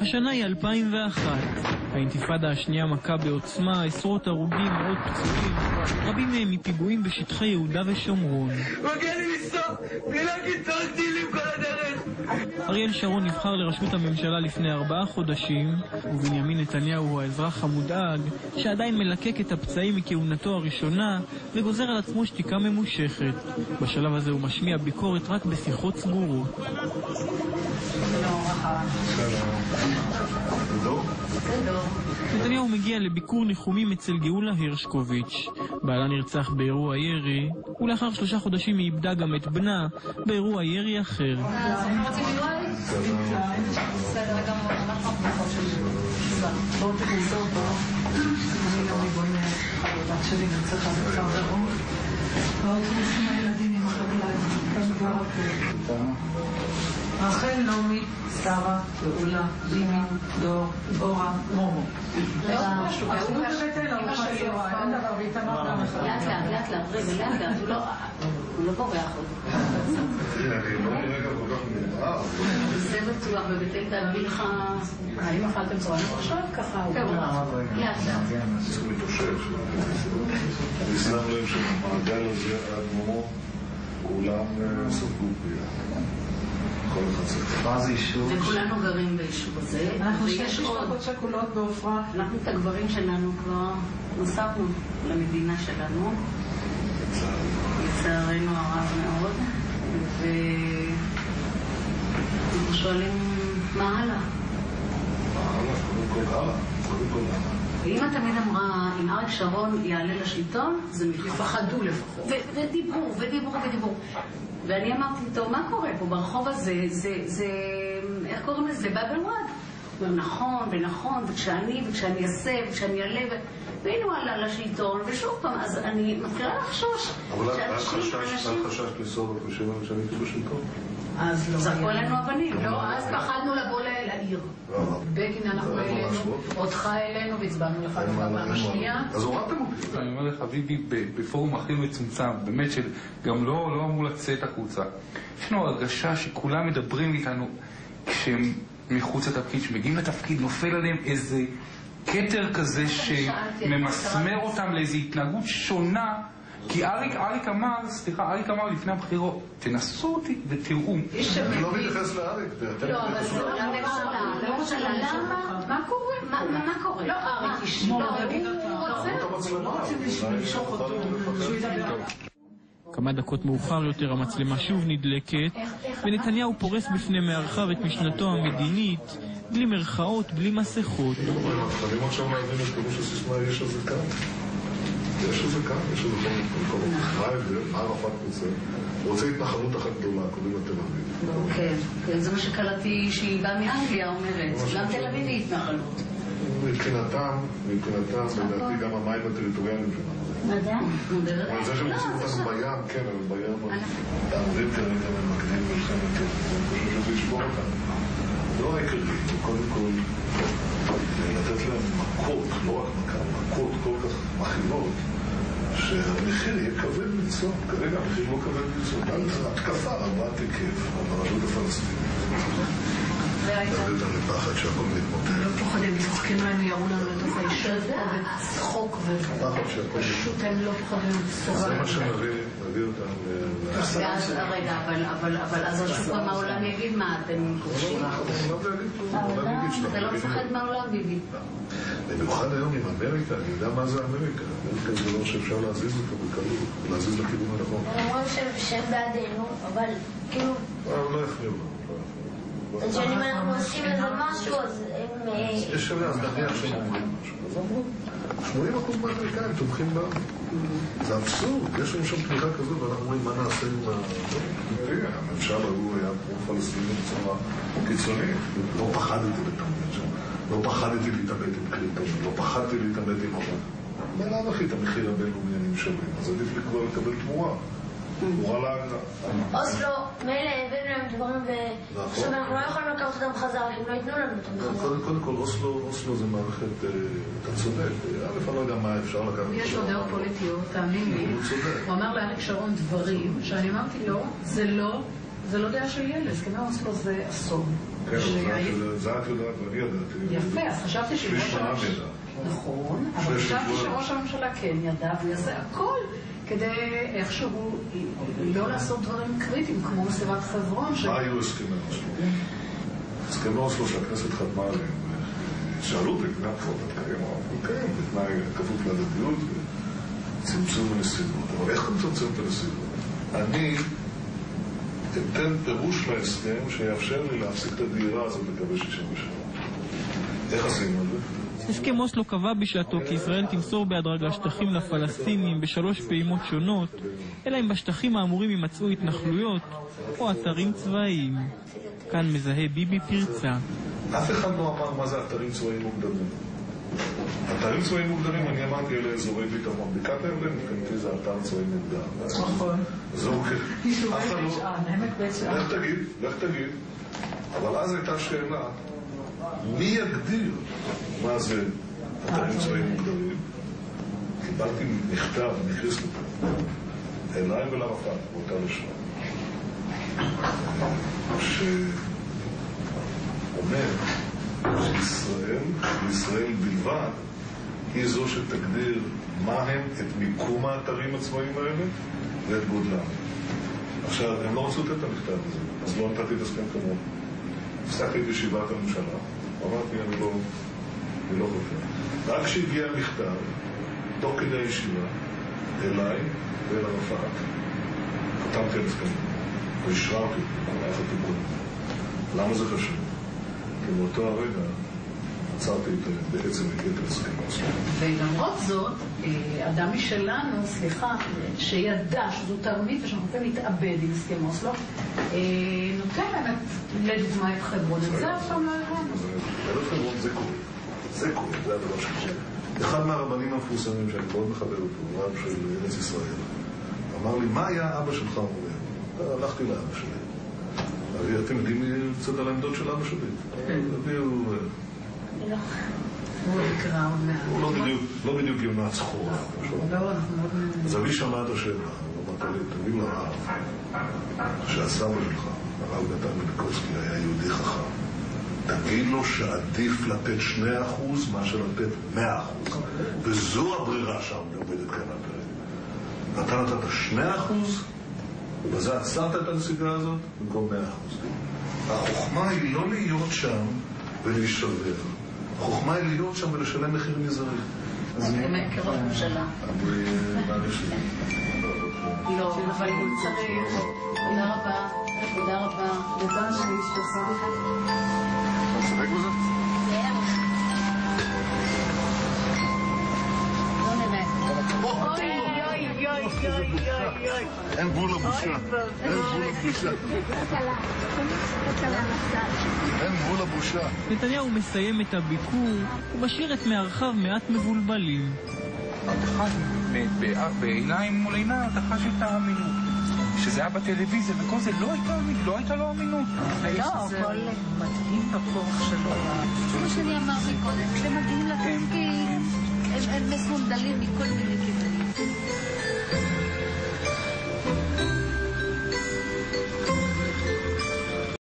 השנה היא 2001. האינתיפאדה השנייה מכה בעוצמה, עשרות הרוגים, מאות פצועים, רבים מהם מפיגועים בשטחי יהודה ושומרון. מגיע לי לנסוע, בלי להגיד צורך טילים כל הדרך. אריאל שרון נבחר לראשות הממשלה לפני 4 חודשים, ובנימין נתניהו הוא האזרח המודאג שעדיין מלקק את הפצעים מכהונתו הראשונה וגוזר על עצמו שתיקה ממושכת. בשלב הזה הוא משמיע ביקורת רק בשיחות סגורות. נתניהו מגיע לביקור ניחומים אצל גאולה הרשקוביץ'. בעלה נרצח באירוע ירי, ולאחר 3 חודשים היא איבדה גם את בנה באירוע ירי אחר. רחל, נעמי, שרה, גאולה, לימי, דור, אורה, מומו. לאט, הוא לא בורח עוד. זה בטוח, ובתל תאבי לך, האם אכלתם צורנו עכשיו? ככה הוא לאט. צריך להתאושש. אני שם לב שהמעגל הזה עד מומו, כולם ספגו ביחד. מה זה יישוב? וכולנו גרים ביישוב הזה. אנחנו 6 משפחות שכולות בעופרה. אנחנו את הגברים שלנו כבר נוספנו למדינה שלנו, לצערנו הרב מאוד, ואנחנו שואלים מה הלאה? קודם כל הלאה. ואמא תמיד אמרה, אם אריק שרון יעלה לשלטון, זה יפחדו לפחות. ודיברו. ואני אמרתי, טוב, מה קורה פה ברחוב הזה? זה, איך קוראים לזה? באבל וואד. נכון, וכשאני אעשה, וכשאני אעלה, והנה הוא עלה לשלטון, ושוב פעם, אז אני מתחילה לחשוש. אבל את חששת לנסוע בכבישים האלה שאני הייתי בשלטון? אז לא. זרקו עלינו אבנים. לא, אז פחדנו לבוא לעיר. בגין אנחנו אלינו, אותך אלינו, והצבענו לך בפעם השנייה. אז הורדתם אותי. אני אומר לך, אביבי, בפורום הכי מצומצם, באמת שגם לא אמור לצאת החוצה. יש לנו הרגשה שכולם מדברים איתנו כשהם מחוץ לתפקיד, שמגיעים לתפקיד, נופל עליהם איזה קטר כזה שממסמר אותם לאיזו התנהגות שונה. כי אריק אמר לפני הבחירות, תנסו אותי ותראו. אני לא מתייחס לאריק. לא, אבל זה לא לממשלה. למה? מה קורה? מה קורה? לא אריק ישמור. הוא רוצה למשוך אותו. כמה דקות מאוחר יותר המצלמה שוב נדלקת, ונתניהו פורס בפני מארחיו את משנתו המדינית, בלי מרכאות, בלי מסכות. מתחילים עכשיו להבין את פירוש הסיסמה, יש איזה כאן. יש איזה כל חי ומער אחת רוצה התנחלות אחת גדולה, קוראים לתל אביב. כן, זה מה שקלטתי שהיא באה מאנגליה אומרת, גם תל אביב היא התנחלות. מבחינתם, לדעתי גם המים הטריטוריאליים שלנו. מדע? אבל זה שהם עושים אותנו בים, כן, אבל בים... הערבים כרגע ממקדים מלחמת, אני חושב שזה ישבור אותנו. לא העיקרי, קודם כל לתת להם מכות, לא רק מכות כל כך מכינות, שהמחיר יהיה כבד מצוא. כרגע המחיר לא כבד מצוא. התקפה רבת היקף על הרשות הפלסטינית. תביא אותם לפחד שהכל מתמוטט. לא פוחדים, צוחקים לנו, יראו לנו לתוך הישב וצחוק ופשוט הם לא פוחדים. זה מה שנביא אותם. רגע, אבל אז השוק מהעולם יגיד מה אתם כובשים. אתה לא מפחד מהעולם, ביבי. במיוחד היום עם אמריקה, אני יודע מה זה אמריקה. אמריקה זה לא שאפשר להזיז אותו בקלות, להזיז לכיוון הנכון. הם אומרים שהם בעדינו, אבל כאילו... לא יפריעו לו. אז אם אנחנו עושים איזה משהו, אז הם... יש שווה, אז נניח שהם אומרים משהו. אז אמרו, 80% מהאמריקאים תומכים בה. זה אבסורד, יש לנו שם תמיכה כזו, ואנחנו אומרים מה נעשה עם ה... הממשל ההוא היה כמו פלסטיני בצורה קיצונית. לא פחדתי לתמד שם. לא פחדתי להתאבד עם קליטון. לא פחדתי להתאבד עם עבוד. בלעד אחי את המחיר הבינלאומי אני משלם. אז עדיף לי כבר לקבל תמורה. תמורה לאגרה. אוסלו, מילא הבאנו להם דברים ועכשיו אנחנו לא יכולים לקחת אותם חזרה, הם לא ייתנו לנו אותם חזרה. קודם כל, אוסלו זה מערכת, אתה צודק. א', אני לא יודע מה אפשר לקחת. יש לו דעות פוליטיות, תאמין לי. הוא אמר לאריק שרון דברים שאני אמרתי לו, זה לא זה לא דעה של ילד, הסכמי אוסלו זה אסון. כן, זה את יודעת ואני ידעתי. יפה, אז חשבתי שראש הממשלה... נכון, אבל חשבתי שראש הממשלה כן ידע, והוא יעשה הכל כדי איכשהו לא לעשות דברים קריטיים, כמו מסיבת חברון. מה היו הסכמי אוסלו? הסכמי אוסלו שהכנסת חתמה עליהם, שאלו בתנאי כפות התקיים, כן, בתנאי כפות להדדיות וצמצום הנסיבות. אבל איך אתה מצמצם את הנסיבות? אני אתן פירוש להסכם שיאפשר לי להפסיק את הדהירה הזאת לקווי 67. איך עשינו את זה? הסכם אוסלו קבע בשעתו כי ישראל תמסור בהדרגה שטחים לפלסטינים בשלוש פעימות שונות, אלא אם בשטחים האמורים יימצאו התנחלויות או אתרים צבאיים. כאן מזהה ביבי פרצה. אף אחד לא אמר מה זה אתרים צבאיים מוגדרים. אתרים צבאיים מוגדרים, אני אמרתי, אלה אזורי ביטחון. בקעת הירדן, מבחינתי זה אתר צבאי מוגדר. נכון. זהו כן. לך תגיד. אבל אז הייתה שאלה, מי יגדיר מה זה אתרים צבאיים מוגדרים? קיבלתי מכתב מקריסטופר אליי ולערפאת באותה לשון, שאומר שישראל בלבד היא זו שתגדיר מה הם את מיקום האתרים הצבאיים האלה ואת גודלם. עכשיו, הם לא רצו לתת את המכתב הזה, אז לא נתתי את הסכם כמובן. הפסקתי את ישיבת הממשלה, אמרתי, אני לא חושב. רק כשהגיע המכתב, תוך כדי הישיבה, אליי ואל ערפאת, חתמתי על הסכם, והשררתי, יחד עם. למה זה חשוב? כי באותו הרגע עצרתי בעצם את הסכם. ולמרות זאת, אדם משלנו, שידע שזו תרמית ושאנחנו יכולים להתאבד עם הסכם אוסלו, נותן להם לדוגמה את חברון. את זה אף פעם לא הבנו. את חברון זה קורה. זה הדבר שקורה. אחד מהרבנים המפורסמים שאני מאוד מכבד אותו, רב של ארץ ישראל, אמר לי, מה היה אבא שלך אומר? הלכתי לאבא שלי. אתם יודעים קצת על העמדות של אבא שלי? הוא לא בדיוק יונה צחורה. אז אבי שמע את השאלה, הוא אמר לי, תביא לרב שהסבא שלך, הרב נתן מליקובסקי, היה יהודי חכם. תגיד לו שעדיף לתת 2% מאשר לתת 100%. וזו הברירה שעומדת כאן הפרק. אתה נתת 2%, ובזה עצרת את הנסיגה הזאת במקום 100%. החוכמה היא לא להיות שם ולהישבר. החוכמה היא להיות שם ולשלם מחיר מזערי. אז באמת כראש ממשלה. אני שלי. לא, אבל הוא צריך. תודה רבה. תודה רבה. דבר שלי שתעשה לך. אתה צודק בזה? לא נראה. אין גבול לבושה. אין גבול לבושה. נתניהו מסיים את הביקור ומשאיר את מארחיו מעט מבולבלים. בעיניים מול עיניים אתה חש את האמינות. שזה היה בטלוויזיה וכל זה לא הייתה לו אמינות. לא, הכל מתאים בכוח שלו. כמו שאני אמרתי קודם, כשמגיעים לתפקיד הם מסונדלים מכל מיני כיוונים.